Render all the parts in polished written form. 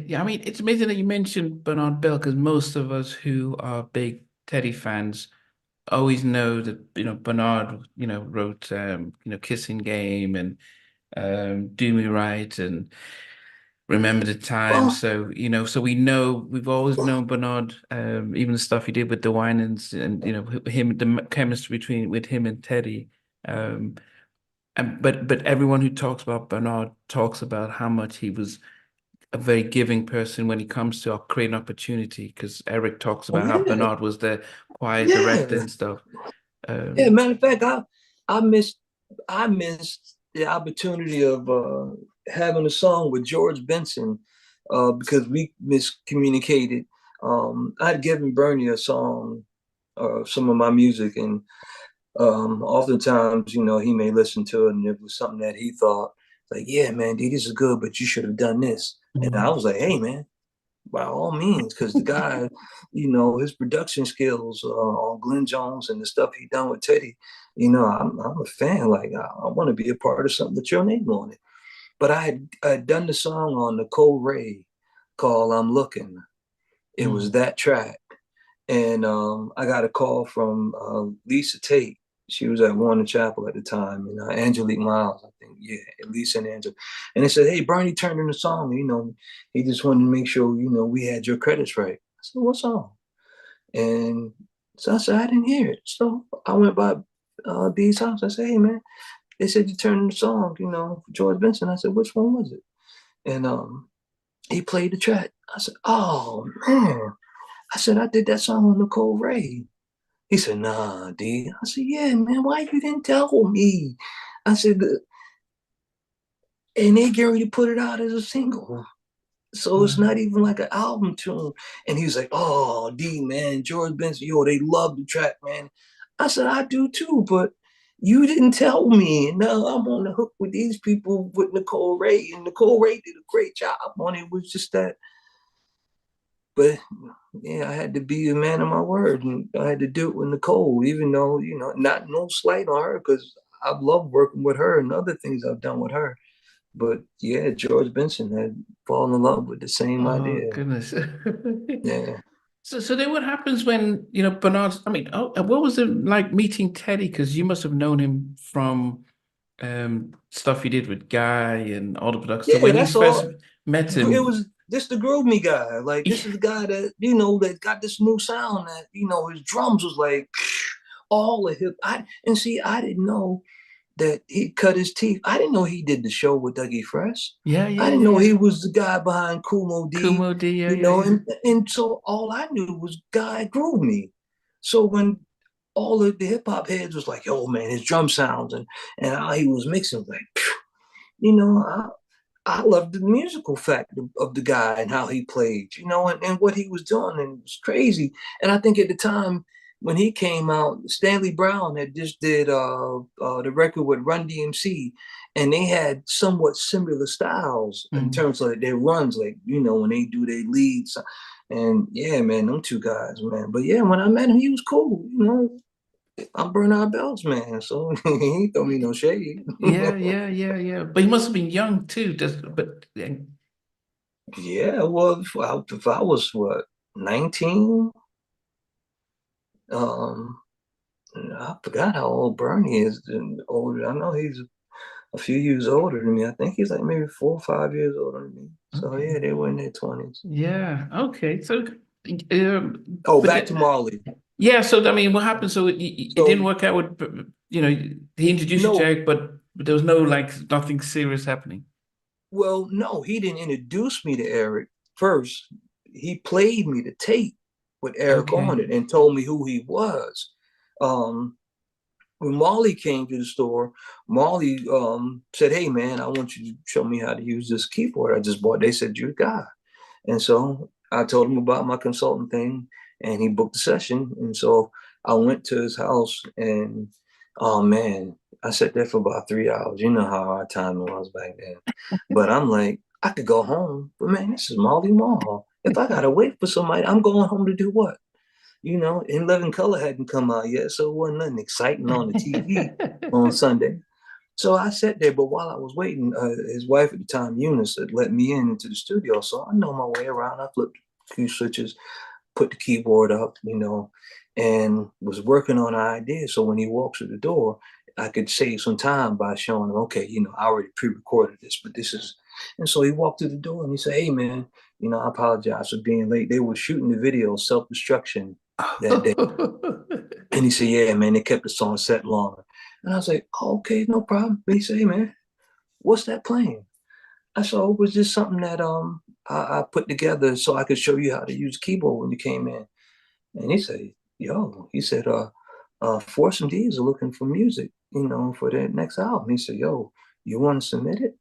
Yeah. I mean, it's amazing that you mentioned Bernard Bell because most of us who are big Teddy fans always know that Bernard wrote Kissing Game and Do Me Right and Remember the Time. Well, So so we've always known Bernard, even the stuff he did with the Winans and him, the chemistry between with him and Teddy. Um, and but everyone who talks about Bernard talks about how much he was a very giving person when it comes to creating opportunity. Because Eric talks oh about how yeah, Bernard was the quiet director yeah, and stuff. yeah. Um, Matter of fact, I missed I missed the opportunity of having a song with George Benson because we miscommunicated. I'd given Bernie a song, some of my music, and oftentimes, he may listen to it, and it was something that he thought, like, yeah, man, D, this is good, but you should have done this. And I was like, hey, man, by all means, because the guy, his production skills on Glenn Jones and the stuff he done with Teddy, I'm a fan. Like, I want to be a part of something with your name on it. But I had done the song on Nicole Ray called I'm Looking. It was mm, that track. And I got a call from Lisa Tate. She was at Warner Chapel at the time, and Angelique Miles, I think. Yeah, Lisa and Angel. And they said, hey, Bernie turned in the song. He just wanted to make sure, we had your credits right. I said, what song? And so I said, I didn't hear it. So I went by B's house. I said, hey, man, they said you turned in the song, for George Benson. I said, which one was it? And he played the track. I said, oh, man. I said, I did that song with Nicole Ray. He said, nah, D. I said, yeah, man, why you didn't tell me? I said, and they getting ready to put it out as a single. So it's wow. not even like an album tune. And he was like, oh, D, man, George Benson, yo, they love the track, man. I said, I do too, but you didn't tell me. And now I'm on the hook with these people with Nicole Ray. And Nicole Ray did a great job on it. It was just that. But yeah, I had to be a man of my word, and I had to do it with Nicole, even though not no slight on her because I've loved working with her and other things I've done with her. But yeah, George Benson had fallen in love with the same Oh idea. goodness. Yeah, So then what happens when, Bernard's, I mean, what was it like meeting Teddy? Because you must have known him from stuff he did with Guy and all the products. So yeah, when you that's first all. met It him, was just the groove me guy. Like this is the guy that that got this new sound that his drums was like all of hip. I didn't know that he cut his teeth. I didn't know he did the show with Dougie Fresh. yeah, I yeah, didn't yeah, know yeah. he was the guy behind Kumo D, Kumo D, yeah, yeah, yeah. and so all I knew was Guy Groove Me. So when all of the hip hop heads was like, "Yo, man, his drum sounds and how he was mixing," like, you know, I loved the musical fact of the guy and how he played, and what he was doing, and it was crazy. And I think at the time when he came out, Stanley Brown had just did the record with Run DMC, and they had somewhat similar styles in Mm. terms of like, their runs, like when they do their leads. And yeah, man, them two guys, man. But yeah, when I met him, he was cool. I'm Bernard Bell's man, so he ain't throw me no shade. Yeah, yeah, yeah, yeah. But he must have been young too. Just, but Yeah, well, if I was what 19, um, I forgot how old Bernie is. And older, I know he's a few years older than me. I think he's like maybe 4 or 5 years older than me. So okay, yeah, they were in their 20s. yeah, okay. So, Oh, but back to Marley. yeah. So I mean, what happened? So it didn't So work out with he introduced you to no, Eric, but there was no like nothing serious happening. well, no, he didn't introduce me to Eric first. He played me the tape with Eric Okay. on it and told me who he was. Um, when Marley came to the store, Marley said, "Hey man, I want you to show me how to use this keyboard I just bought." They said, "You're the guy," and so I told him about my consulting thing, and he booked a session. And so I went to his house, and oh man, I sat there for about 3 hours. You know how hard time it was back then, but I'm like, I could go home, but man, this is Marley Marl. If I gotta wait for somebody, I'm going home to do what? In Living Color hadn't come out yet, so it wasn't nothing exciting on the TV on Sunday. So I sat there, but while I was waiting, his wife at the time, Eunice, had let me in into the studio. So I know my way around. I flipped a few switches, put the keyboard up, and was working on an idea. So when he walks through the door, I could save some time by showing him, okay, I already pre-recorded this, but this is. And so he walked through the door and he said, "Hey, man, I apologize for being late. They were shooting the video Self-Destruction that day." And he said, "Yeah, man, they kept the song set longer." And I was like, "Oh, okay, no problem." But he said, "Hey, man, what's that playing?" I said, "Oh, it was just something that I put together so I could show you how to use keyboard when you came in." And he said, "Yo," he said, Force and D's are looking for music, for their next album." He said, "Yo, you want to submit it?"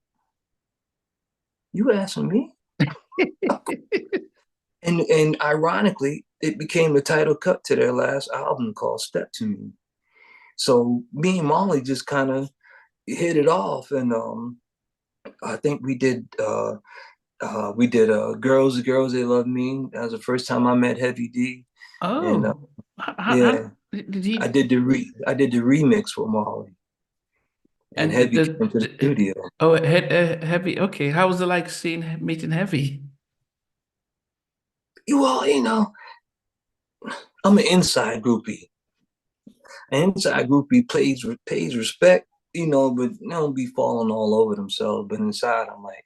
You asking me? And ironically, it became the title cut to their last album called Step to Me. So me and Marley just kind of hit it off, and I think we did Girls They Love Me. That was the first time I met Heavy D. And Oh, yeah, did he? I did the remix for Marley, and And Heavy came to the studio. oh, Heavy. Okay, how was it like seeing meeting Heavy? Well, I'm an inside groupie. An inside groupie pays respect, but they don't be falling all over themselves. But inside, I'm like,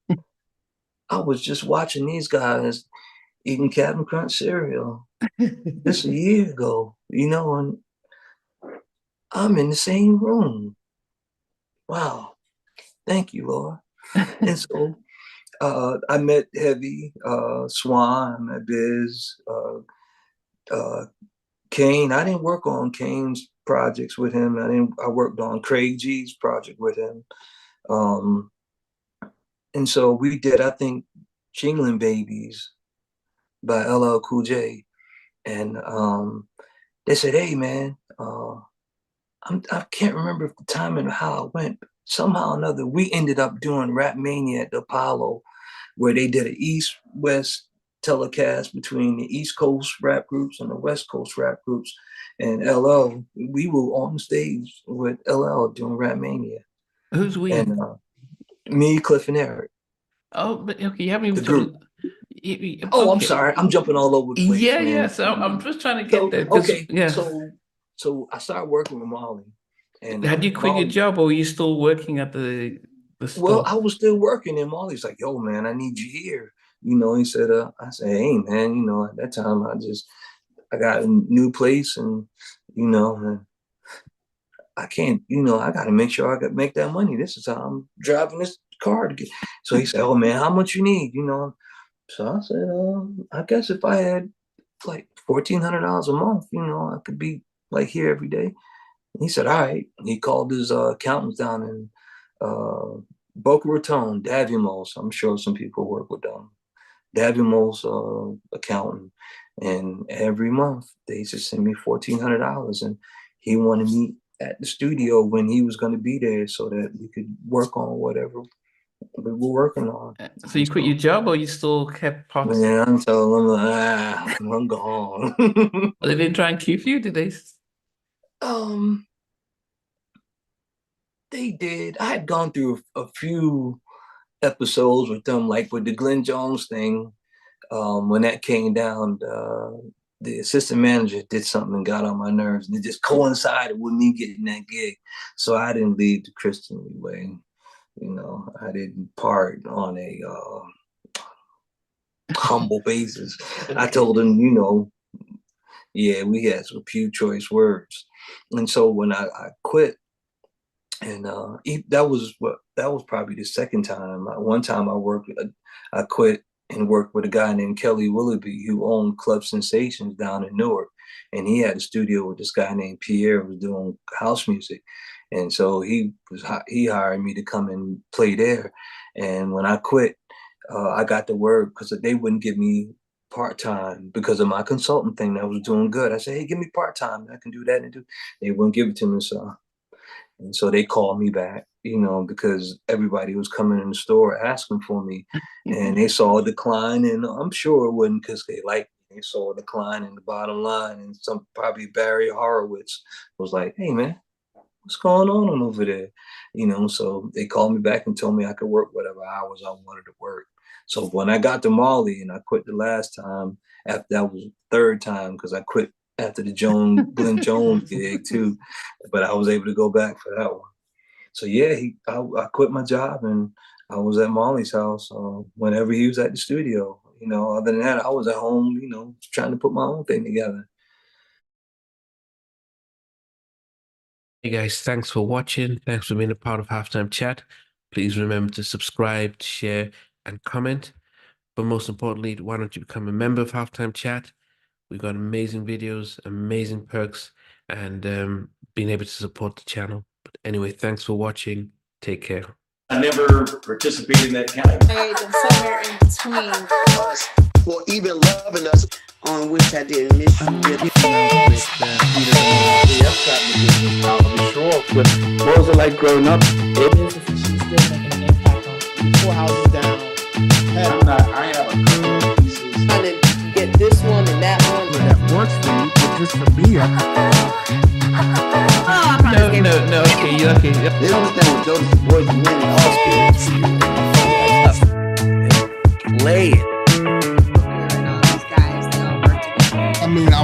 wow, I was just watching these guys eating Captain Crunch cereal just a year ago, and I'm in the same room. Wow, thank you, Lord. And so I met Heavy, Swan, I met Biz, Kane. I didn't work on Kane's projects with him. I worked on Craig G's project with him. Um, and so we did, I think, Jingling Babies by LL Cool J. And they said, "Hey, man, I can't remember the time and how it went. But somehow or another, we ended up doing Rap Mania at the Apollo, where they did an East-West telecast between the East Coast rap groups and the West Coast rap groups. And LL, we were on stage with LL doing Rap Mania. Who's we? And me, Cliff, and Eric, Oh, but okay, you haven't even the group. told. Oh, I'm Okay, sorry. I'm jumping all over the place, yeah, man. yeah. So I'm just trying to get So, there because okay. yeah. So I started working with Molly. And Had you quit your Molly, job or were you still working at the well, store? I was still working, and Molly's like, "Yo, man, I need you here." He said, I said, "Hey, man, at that time, I got a new place, and I can't, I got to make sure I got make that money. This is how I'm driving this car to get." So he said, "Oh, man, how much you need?" So I said, "I guess if I had like $1,400 a month, I could be like here every day." And he said, "All right." He called his accountants down in Boca Raton, Davimos. I'm sure some people work with them. Davimos accountant. And every month they just send me $1,400. And he wanted me at the studio when he was going to be there so that we could work on whatever we were working on. So And you quit so, your job or you still kept parts? man, I'm telling him, I'm gone. Or they didn't try and keep you, did they? um, they did. I had gone through a few episodes with them, like with the Glenn Jones thing. When that came down, the assistant manager did something and got on my nerves, and it just coincided with me getting that gig. So I didn't leave the Christian way. I didn't part on a humble basis. I told him, yeah, we had some few choice words. And so when I quit, and that was probably the second time. One time I quit and worked with a guy named Kelly Willoughby who owned Club Sensations down in Newark, and he had a studio with this guy named Pierre who was doing house music, and so he hired me to come and play there. And when I quit, I got the word because they wouldn't give me part time because of my consultant thing that was doing good. I said, "Hey, give me part time. I can do that and do." They wouldn't give it to me, so they called me back, because everybody was coming in the store asking for me, and they saw a decline, and I'm sure it wasn't because they liked me. They saw a decline in the bottom line, and some probably Barry Horowitz was like, "Hey, man, what's going on over there? You know, so they called me back and told me I could work whatever hours I wanted to work. So when I got to Marley and I quit the last time, after that was the third time because I quit after the Glenn Jones gig too, but I was able to go back for that one. So yeah, I quit my job and I was at Marley's house whenever he was at the studio. You know, other than that, I was at home, you know, trying to put my own thing together. Hey guys, thanks for watching. Thanks for being a part of Halftime Chat. Please remember to subscribe, share, and comment. But most importantly, why don't you become a member of Halftime Chat? We've got amazing videos, amazing perks, and being able to support the channel. But anyway, thanks for watching. Take care. I never participated in that category. Somewhere in between. For even loving us, on which I didn't miss you with. What was it like growing up? She's still making an impact on 4 houses down. I have a couple of pieces. Trying to get this one and that one. That works for you, but just for me, No. Okay, you okay? They don't understand what Jonas Boyz and winning all spirits. Play it. I mean, I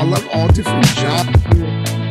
love all different genres.